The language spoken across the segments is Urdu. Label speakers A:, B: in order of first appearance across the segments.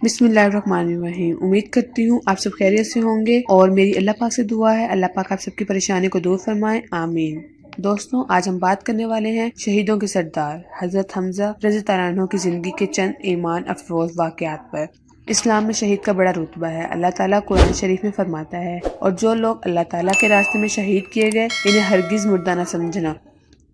A: بسم اللہ الرحمن الرحیم۔ امید کرتی ہوں آپ سب خیریت سے ہوں گے اور میری اللہ پاک سے دعا ہے اللہ پاک آپ سب کی پریشانی کو دور فرمائے، آمین۔ دوستوں، آج ہم بات کرنے والے ہیں شہیدوں کے سردار حضرت حمزہ رضی اللہ عنہ کی زندگی کے چند ایمان افروز واقعات پر۔ اسلام میں شہید کا بڑا رتبہ ہے۔ اللہ تعالیٰ قرآن شریف میں فرماتا ہے، اور جو لوگ اللہ تعالیٰ کے راستے میں شہید کیے گئے انہیں ہرگز مردہ نہ سمجھنا،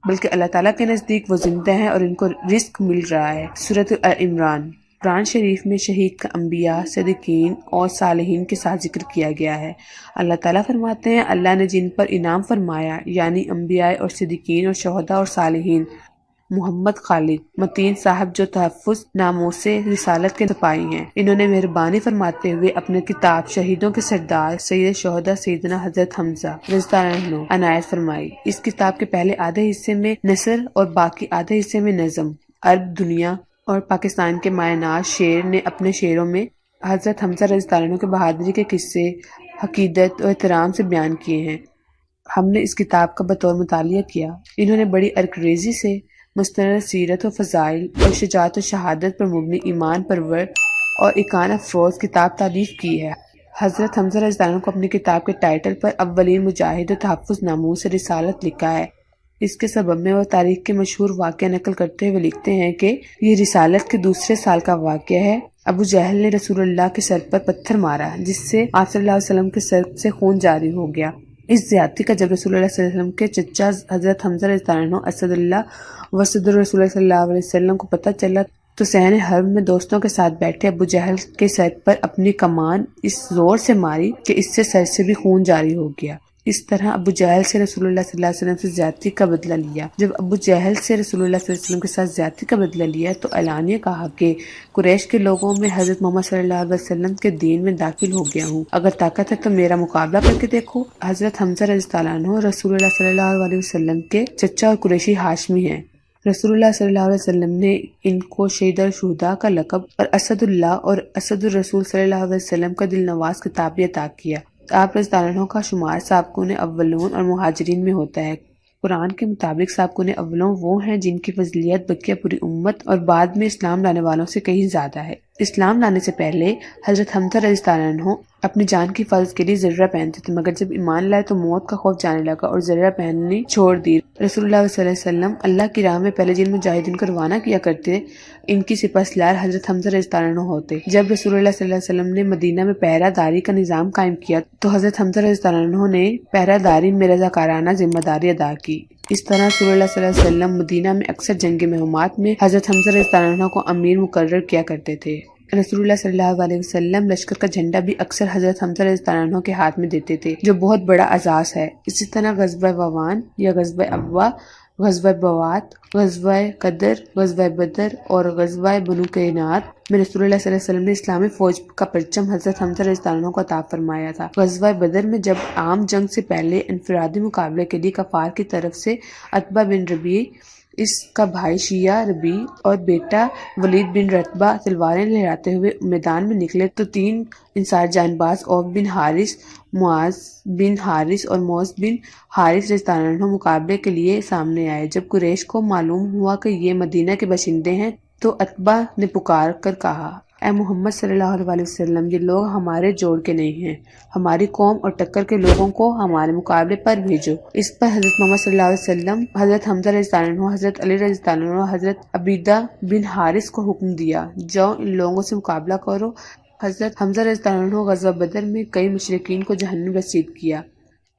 A: بلکہ اللہ تعالیٰ کے نزدیک وہ زندہ ہیں اور ان کو رزق مل رہا ہے۔ سورۃ عمران۔ قرآن شریف میں شہید کا انبیاء، صدیقین اور صالحین کے ساتھ ذکر کیا گیا ہے۔ اللہ تعالیٰ فرماتے ہیں، اللہ نے جن پر انعام فرمایا یعنی انبیاء اور صدیقین اور شہداء اور صالحین۔ محمد خالد متین صاحب جو تحفظ ناموس رسالت کے سپاہی ہیں، انہوں نے مہربانی فرماتے ہوئے اپنے کتاب شہیدوں کے سردار سید الشہداء سیدنا حضرت حمزہ رضی اللہ عنہ عنایت فرمائی۔ اس کتاب کے پہلے آدھے حصے میں نثر اور باقی آدھے حصے میں نظم۔ عرب دنیا اور پاکستان کے مایہ ناز شعر نے اپنے شعروں میں حضرت حمزہ رضی اللہ عنہ کے بہادری کے قصے عقیدت اور احترام سے بیان کیے ہیں۔ ہم نے اس کتاب کا بطور مطالعہ کیا۔ انہوں نے بڑی عرقریزی سے مستند سیرت و فضائل اور شجاعت و شہادت پر مبنی ایمان پرور اور ایقان افروز کتاب تالیف کی ہے۔ حضرت حمزہ رضی اللہ عنہ کو اپنی کتاب کے ٹائٹل پر اولین مجاہد و تحفظ ناموس رسالت لکھا ہے۔ اس کے سبب میں وہ تاریخ کے مشہور واقعہ نقل کرتے ہوئے لکھتے ہیں کہ یہ رسالت کے دوسرے سال کا واقعہ ہے۔ ابو جہل نے رسول اللہ کے سر پر پتھر مارا جس سے آپ صلی اللہ علیہ وسلم کے سر سے خون جاری ہو گیا۔ اس زیادتی کا جب رسول اللہ صلی اللہ علیہ وسلم کے چچا حضرت حمزہ رضی اللہ عنہ اسد اللہ و صدر رسول اللہ صلی اللہ علیہ وسلم کو پتہ چلا تو صحن حرب میں دوستوں کے ساتھ بیٹھے ابو جہل کے سر پر اپنی کمان اس زور سے ماری کہ اس سے سر سے بھی خون جاری ہو گیا۔ اس طرح ابو جہل سے رسول اللہ صلی اللہ علیہ وسلم سے زیادتی کا بدلہ لیا۔ جب ابو جہل سے رسول اللہ صلی اللہ علیہ وسلم کے ساتھ زیادتی کا بدلہ لیا تو اعلانیہ کہا کہ قریش کے لوگوں میں حضرت محمد صلی اللہ علیہ وسلم کے دین میں داخل ہو گیا ہوں، اگر طاقت ہے تو میرا مقابلہ کر کے دیکھو۔ حضرت حمزہ رضی اللہ عنہ رسول اللہ صلی اللہ علیہ وسلم کے چچا اور قریشی ہاشمی ہیں۔ رسول اللہ صلی اللہ علیہ وسلم نے ان کو شہید الشہداء کا لقب اور اسد اللہ اور اسد الرسول صلی اللہ علیہ وسلم کا دل نواز خطاب بھی عطا کیا۔ آپ رضی اللہ عنہ کا شمار سابقون اولون اور مہاجرین میں ہوتا ہے۔ قرآن کے مطابق سابقون اولون وہ ہیں جن کی فضیلت بقیہ پوری امت اور بعد میں اسلام لانے والوں سے کہیں زیادہ ہے۔ اسلام لانے سے پہلے حضرت حمزہ رضی اللہ عنہ اپنی جان کی حفاظت کے لیے زرہ پہنتے تھے، مگر جب ایمان لائے تو موت کا خوف جانے لگا اور زرہ پہننی چھوڑ دی۔ رسول اللہ صلی اللہ علیہ وسلم اللہ کی راہ میں پہلے جن مجاہدین کو روانہ کیا کرتے ان کی سپاسالار حضرت حمزہ رضی اللہ عنہ ہوتے۔ جب رسول اللہ صلی اللہ علیہ وسلم نے مدینہ میں پہرہ داری کا نظام قائم کیا تو حضرت حمزہ رضی اللہ عنہ نے پہرہ داری میں رضاکارانہ ذمہ داری ادا کی۔ اس طرح رسول اللہ صلی اللہ علیہ وسلم مدینہ میں اکثر جنگ مہمات میں حضرت حمزہ رضی اللہ عنہ کو امیر مقرر کیا کرتے تھے۔ رسول اللہ صلی اللہ علیہ وسلم لشکر کا جھنڈا بھی اکثر حضرت حمزہ رضی اللہ عنہ کے ہاتھ میں دیتے تھے، جو بہت بڑا اعزاز ہے۔ اسی طرح غزوہ ووان یا غزوہ ابوا، غزوہ بوات، غزوہ قدر، غزوہ بدر اور غزوہ بنو قینات میں رسول اللہ صلی اللہ علیہ وسلم نے اسلامی فوج کا پرچم حضرت حمزہ رضی اللہ عنہ کو عطا فرمایا تھا۔ غزوہ بدر میں جب عام جنگ سے پہلے انفرادی مقابلے کے لیے کفار کی طرف سے عتبہ بن ربیع، اس کا بھائی شیعہ ربیع اور بیٹا ولید بن رتبہ تلواریں لہراتے ہوئے میدان میں نکلے تو تین انصار جان باز عوف بن حارث، معاذ بن حارث اور موز بن حارث رضی اللہ عنہ مقابلے کے لیے سامنے آئے۔ جب قریش کو معلوم ہوا کہ یہ مدینہ کے باشندے ہیں تو عتبہ نے پکار کر کہا، اے محمد صلی اللہ علیہ وسلم، یہ لوگ ہمارے جوڑ کے نہیں ہیں، ہماری قوم اور ٹکر کے لوگوں کو ہمارے مقابلے پر بھیجو۔ اس پر حضرت محمد صلی اللہ علیہ وسلم حضرت حمزہ رضی اللہ عنہ، حضرت علی رضی اللہ عنہ، حضرت عبیدہ بن حارث کو حکم دیا، جاؤ ان لوگوں سے مقابلہ کرو۔ حضرت حمزہ رضی اللہ عنہ غزوہ بدر میں کئی مشرکین کو جہنم رسید کیا۔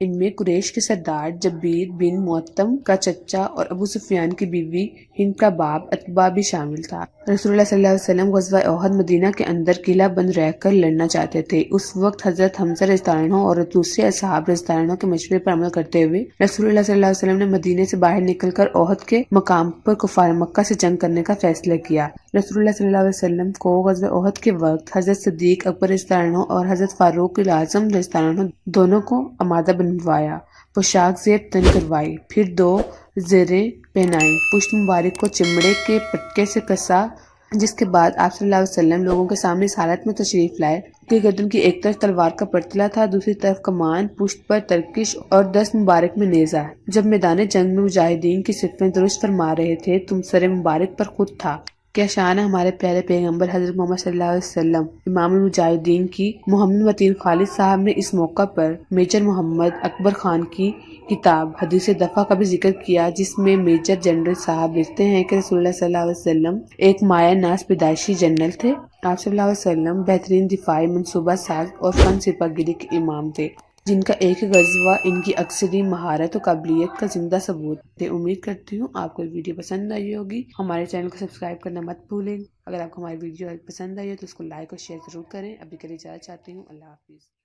A: ان میں قریش کے سردار جبیر بن معتم کا چچا اور ابو سفیان کی بیوی ہند کا باپ عتبہ بھی شامل تھا۔ رسول اللہ صلی اللہ علیہ وسلم غزوہ احد مدینہ کے اندر قلعہ بند رہ کر لڑنا چاہتے تھے۔ اس وقت حضرت حمزہ رضی اللہ عنہ اور دوسرے اصحاب رضی اللہ عنہ کے مشورے پر عمل کرتے ہوئے رسول اللہ صلی اللہ علیہ وسلم نے مدینے سے باہر نکل کر احد کے مقام پر کفار مکہ سے جنگ کرنے کا فیصلہ کیا۔ رسول اللہ صلی اللہ علیہ وسلم کو غزوہ احد کے وقت حضرت صدیق اکبر رضی اللہ عنہ اور حضرت فاروق اعظم رضی اللہ عنہ دونوں کو امادہ بنوایا، پوشاک زیب تن کروائی، پھر دو زریں پہنائی، پشت مبارک کو چمڑے کے پٹکے سے کسا، جس کے بعد آپ صلی اللہ علیہ وسلم لوگوں کے سامنے اس حالت میں تشریف لائے کہ گردن کی ایک طرف تلوار کا پرتلا تھا، دوسری طرف کمان، پشت پر ترکش اور دست مبارک میں نیزہ۔ جب میدان جنگ میں مجاہدین کی صفیں درست فرما رہے تھے تو سر مبارک پر خود تھا کیا شان ہے ہمارے پیارے پیغمبر حضرت محمد صلی اللہ علیہ وسلم امام المجاہدین کی محمد متین خالد صاحب نے اس موقع پر میجر محمد اکبر خان کی کتاب حدیث دفع کا بھی ذکر کیا، جس میں میجر جنرل صاحب لکھتے ہیں کہ رسول اللہ صلی اللہ علیہ وسلم ایک مایہ ناز پیدائشی جنرل تھے۔ آپ صلی اللہ علیہ وسلم بہترین دفاعی منصوبہ ساز اور فن سپہ گیری کے امام تھے، جن کا ایک غزوہ ان کی اکثری مہارت و قابلیت کا زندہ ثبوت ہے۔ امید کرتی ہوں آپ کو یہ ویڈیو پسند آئی ہوگی۔ ہمارے چینل کو سبسکرائب کرنا مت بھولیں۔ اگر آپ کو ہماری ویڈیو پسند آئی ہے تو اس کو لائک اور شیئر ضرور کریں۔ ابھی کے لیے اجازت چاہتی ہوں۔ اللہ حافظ۔